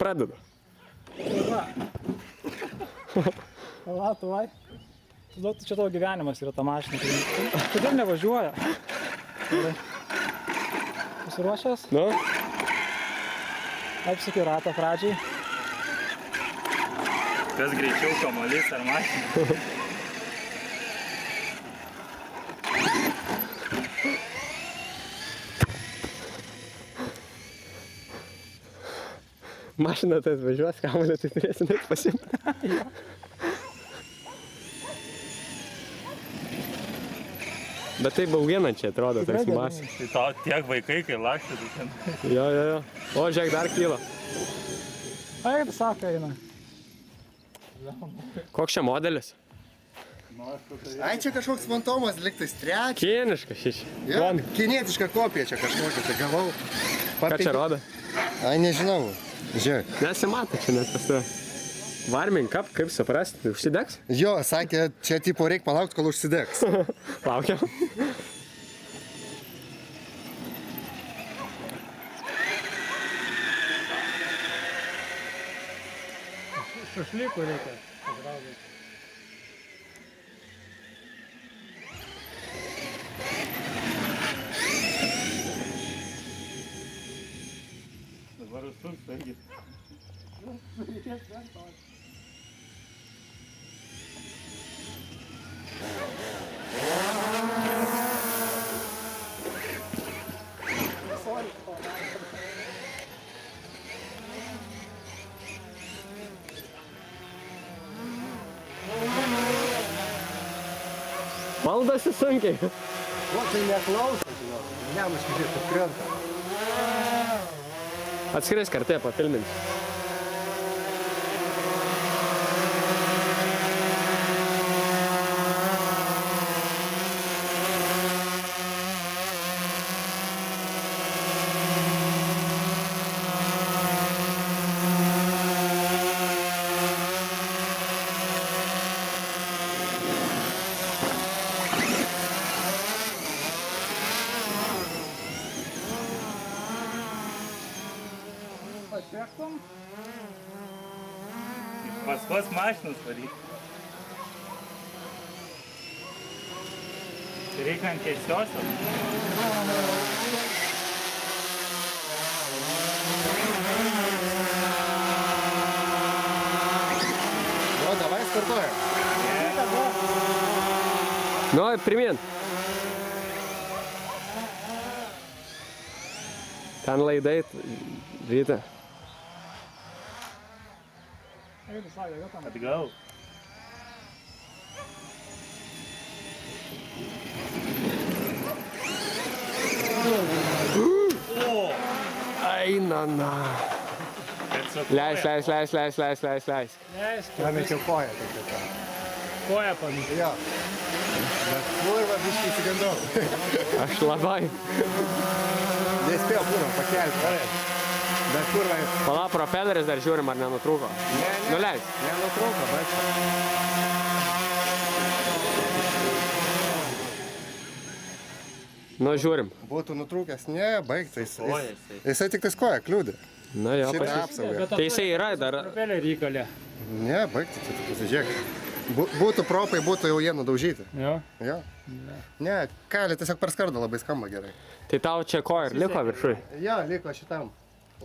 pradedu. Va, tu vai. Čia tavo gyvenimas yra ta mašina. Kodėl nevažiuoja? Pasiruošęs? Nu? Apsuki ratą pradžiai. Kas greičiau, kamuolys ar mašina? Mašina tai atvažiuos, kamuolį tai turėsi net pasimti. Bet tai bauginančiai atrodo, tarsi masė. Tai tau tiek vaikai, kai lakšti, tai ten. Jo. O, žiūrėk, dar kyla. Ai, tu sako, eina. Koks čia modelis? Ai, čia kažkoks fantomas, liktais trečias. Kiniškas šis. Ja, kinietiška kopija čia kažkokia, tai gavau. Ką čia rodo? Ai, nežinau. Žiūrėk. Nesimato čia net pas tave. Warming up, kaip suprasti, užsidegs? Jo, sakė, čia tipo reik palaukti, kol užsidegs. Laukiam. Šašlykų reikia. Dabar užsuks, taigi. Valdosi sunkiai. O, tai neklauso, žinau. Nemuškai žiūrėt, kad krenta. Atskris kartė papilminti. Pasiektum? Iš paskos mašinos varyk. Reikia ant tiesiosios. O, davai startuoja. Nu, primint. Ten laidai ryte. Ei, tu sakė, kad tam. Atgal. Eina, na. Leis. Leisk. Pamečiau koją. Tai taip. Koja pamitė. Jo. Bet kurva biškai įsigandau. Aš labai. Nespėjau kurva pakelti. Bet kurva... Pala, propeleris dar žiūrim, ar nenutrūko. Nuleis. Nenutrūko, bet... Nu, žiūrim. Būtų nutrūkęs, ne, baigtais. Koja jisai. Jisai tik tais koją kliūdė. Na jo, Šitą pasis. apsaugą. Tai jisai yra dar... Propelė rykalė. Ne, baigtai, tai tu pasižiūrėk. Būtų propai, būtų jau jie nudaužyti. Jo. Jo. Ne, kalė tiesiog per skardą labai skamba gerai. Tai tau čia ko ir liko viršui? Jo, liko šitam.